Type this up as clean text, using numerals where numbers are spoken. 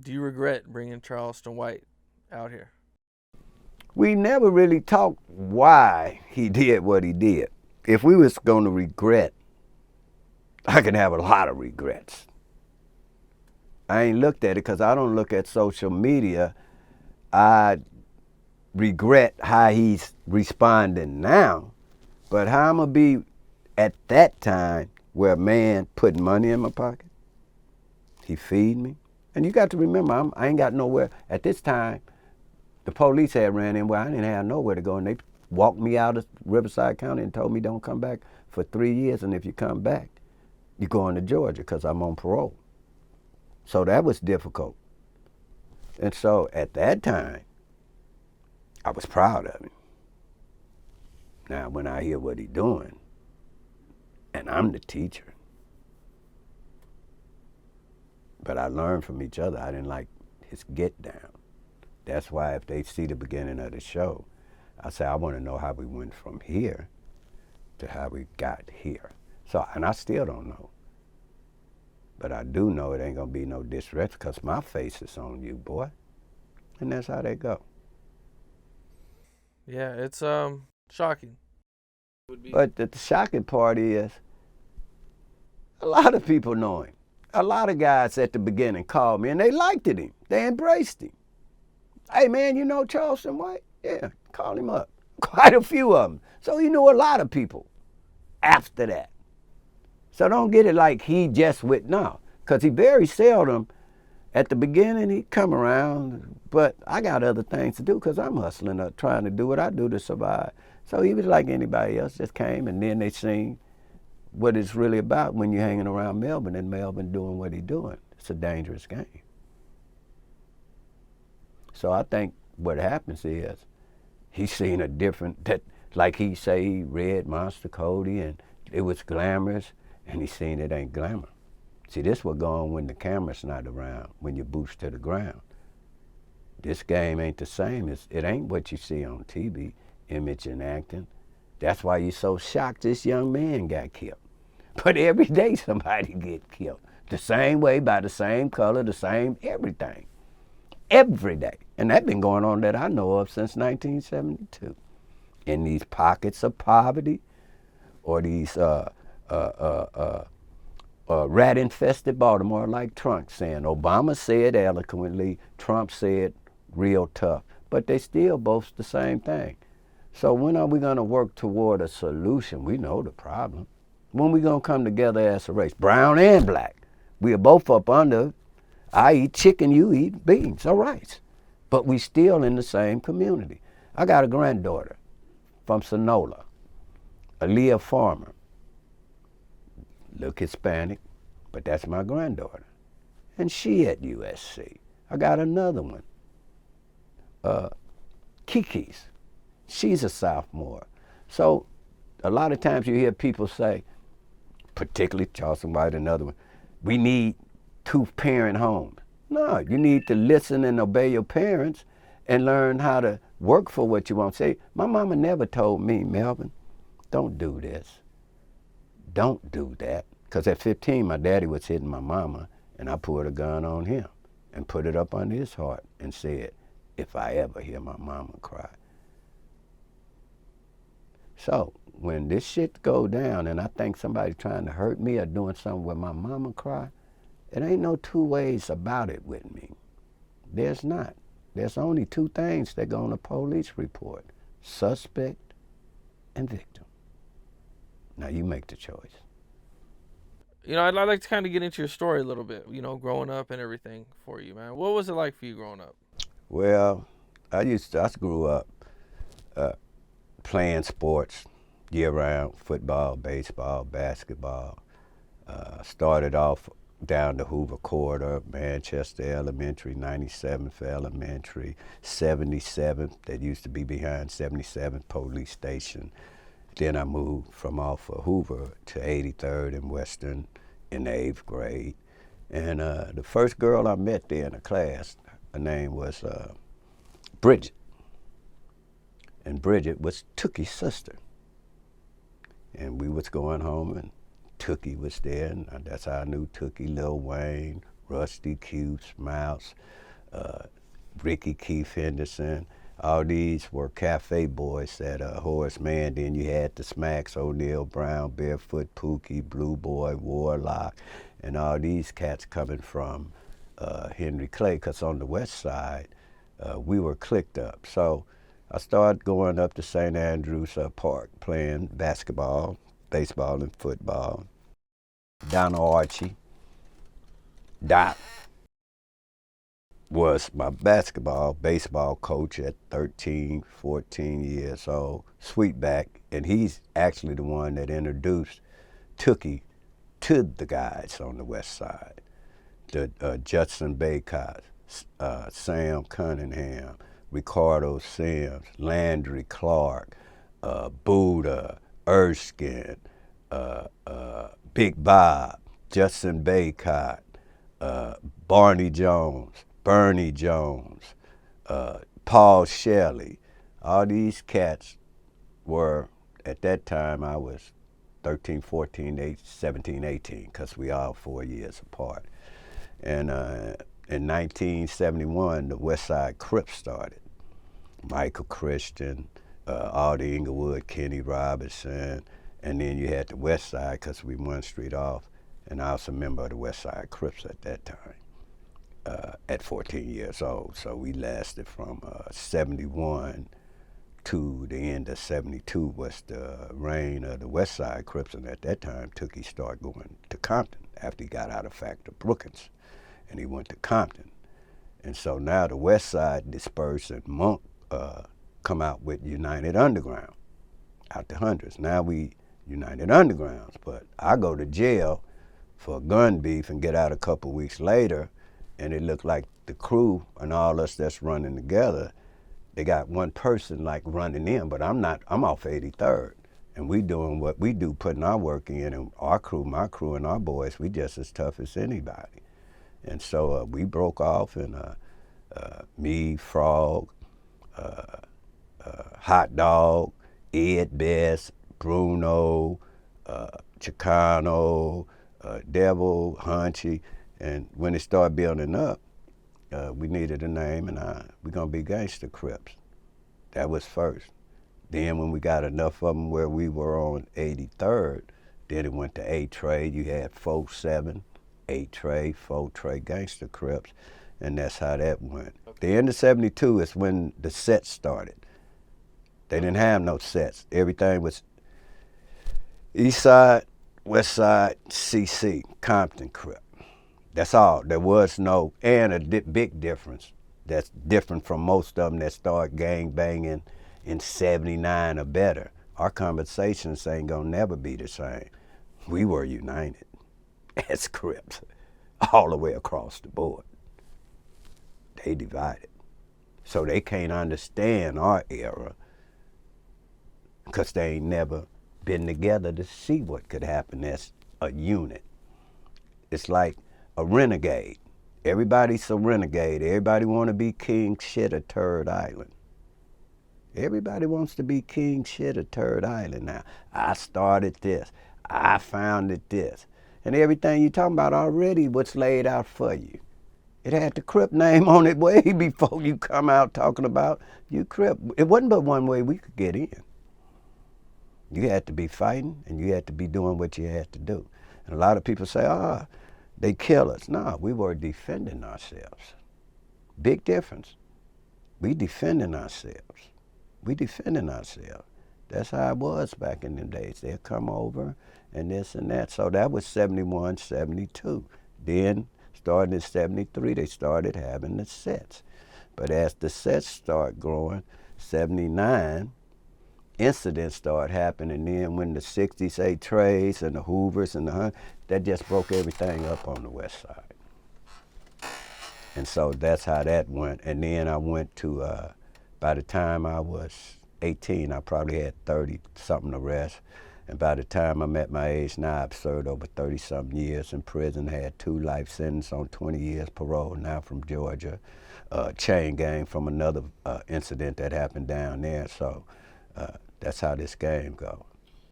Do you regret bringing Charleston White out here? We never really talked why he did what he did. If we was going to regret, I can have a lot of regrets. I ain't looked at it because I don't look at social media. I regret how he's responding now, but how I'm going to be at that time where a man put money in my pocket, he feed me. And you got to remember, I ain't got nowhere. At this time, the police had ran in where I didn't have nowhere to go, and they walked me out of Riverside County and told me don't come back for 3 years, and if you come back, you're going to Georgia because I'm on parole. So that was difficult. And so at that time, I was proud of him. Now, when I hear what he's doing, and I'm the teacher, but I learned from each other. I didn't like his get down. That's why if they see the beginning of the show, I say, I want to know how we went from here to how we got here. So, and I still don't know. But I do know it ain't going to be no disrespect because my face is on you, boy. And that's how they go. Yeah, it's shocking. But the shocking part is a lot of people know him. A lot of guys at the beginning called me and they liked him. They embraced him. Hey, man, you know Charleston White? Yeah, call him up. Quite a few of them. So he knew a lot of people after that. So don't get it like he just with, no. Because he very seldom, at the beginning, he'd come around, but I got other things to do because I'm hustling up, trying to do what I do to survive. So he was like anybody else, just came, and then they seen what it's really about when you're hanging around Melvin and Melvin doing what he's doing. It's a dangerous game. So I think what happens is he's seen a different, that like he say he read Monster Cody and it was glamorous, and he's seen it ain't glamour. See, this will go on when the camera's not around, when you boost to the ground. This game ain't the same. It ain't what you see on TV, image and acting. That's why you're so shocked this young man got killed. But every day somebody get killed. The same way, by the same color, the same everything. Every day. And that's been going on that I know of since 1972. In these pockets of poverty or these rat-infested Baltimore, like Trump saying. Obama said eloquently, Trump said real tough. But they still boast the same thing. So when are we going to work toward a solution? We know the problem. When we going to come together as a race, brown and black? We are both up under, I eat chicken, you eat beans or rice. But we still in the same community. I got a granddaughter from Sonola, Aaliyah Farmer. Look Hispanic, but that's my granddaughter. And she at USC. I got another one, Kiki's. She's a sophomore. So a lot of times you hear people say, particularly Charleston White, another one, we need two-parent homes. No, you need to listen and obey your parents and learn how to work for what you want. Say, my mama never told me, Melvin, don't do this. Don't do that. Because at 15, my daddy was hitting my mama, and I pulled a gun on him and put it up under his heart and said, if I ever hear my mama cry. So when this shit go down and I think somebody's trying to hurt me or doing something where my mama cry, it ain't no two ways about it with me. There's not. There's only two things that go on a police report: suspect and victim. Now you make the choice. You know, I'd like to kind of get into your story a little bit, you know, growing up and everything for you, man. What was it like for you growing up? Well, I grew up playing sports year-round, football, baseball, basketball. Started off down the Hoover Corridor, Manchester Elementary, 97th for elementary, 77th, that used to be behind 77th Police Station. Then I moved from off of Hoover to 83rd and Western in the 8th grade. And the first girl I met there in the class, her name was Bridget. And Bridget was Tookie's sister. And we was going home and Tookie was there, and that's how I knew Tookie, Lil Wayne, Rusty Q, Mouse, uh, Ricky Keith Henderson. All these were cafe boys at Horace Mann. Then you had the Smacks, O'Neal Brown, Barefoot Pookie, Blue Boy, Warlock, and all these cats coming from Henry Clay, because on the west side, we were clicked up. So I started going up to St. Andrews Park, playing basketball, baseball, and football. Donna Archie, Doc, was my baseball coach at 13, 14 years old, Sweetback, and he's actually the one that introduced Tookie to the guys on the west side. The Judson Baycott, Sam Cunningham, Ricardo Sims, Landry Clark, Buddha, Erskine, Big Bob, Judson Baycott, Barney Jones, Bernie Jones, Paul Shelley. All these cats were, at that time, I was 13, 14, 18, 17, 18, because we all 4 years apart. And in 1971, the West Side Crip started. Michael Christian, Aldi Inglewood, Kenny Robinson, and then you had the West Side, because we 1 street off, and I was a member of the West Side Crips at that time. At 14 years old. So we lasted from 71 to the end of 72 was the reign of the West Side Crips, and at that time Tookie started going to Compton after he got out of Factor Brookins, and he went to Compton. And so now the West Side dispersed, and Monk come out with United Underground out the hundreds. Now we United Undergrounds, but I go to jail for gun beef and get out a couple weeks later, and it looked like the crew and all us that's running together, they got one person like running in, but I'm off 83rd. And we doing what we do, putting our work in, and our crew, my crew and our boys, we just as tough as anybody. And so we broke off, and me, Frog, Hot Dog, Ed Best, Bruno, Chicano, Devil, Hunchy. And when it started building up, we needed a name, and we're going to be Gangsta Crips. That was first. Then when we got enough of them where we were on 83rd, then it went to A-Tray. You had 4-7, A-Tray, 4-Tray, Gangsta Crips, and that's how that went. The end of 72 is when the sets started. They didn't have no sets. Everything was East Side, West Side, CC, Compton Crip. That's all. There was no, and a big difference that's different from most of them that start gang banging in 79 or better. Our conversations ain't gonna never be the same. We were united as Crips all the way across the board. They divided. So they can't understand our era because they ain't never been together to see what could happen as a unit. It's like a renegade. Everybody's a renegade. Everybody want to be king shit of Turd Island. Everybody wants to be king shit of Turd Island now. I started this. I founded this. And everything you talking about already what's laid out for you. It had the Crip name on it way before you come out talking about you Crip. It wasn't but one way we could get in. You had to be fighting, and you had to be doing what you had to do. And a lot of people say, they kill us. No, we were defending ourselves. Big difference. We defending ourselves. We defending ourselves. That's how it was back in the days. They'll come over and this and that. So that was 71, 72. Then, starting in 73, they started having the sets. But as the sets start growing, 79, incidents start happening. Then when the 60s, A-Trays and the Hoovers and the that just broke everything up on the west side. And so that's how that went. And then I went to, by the time I was 18, I probably had 30-something arrests. And by the time I'm at my age now, I've served over 30-something years in prison, had 2 life sentences on 20 years parole, now from Georgia. Chain gang from another incident that happened down there. So that's how this game goes.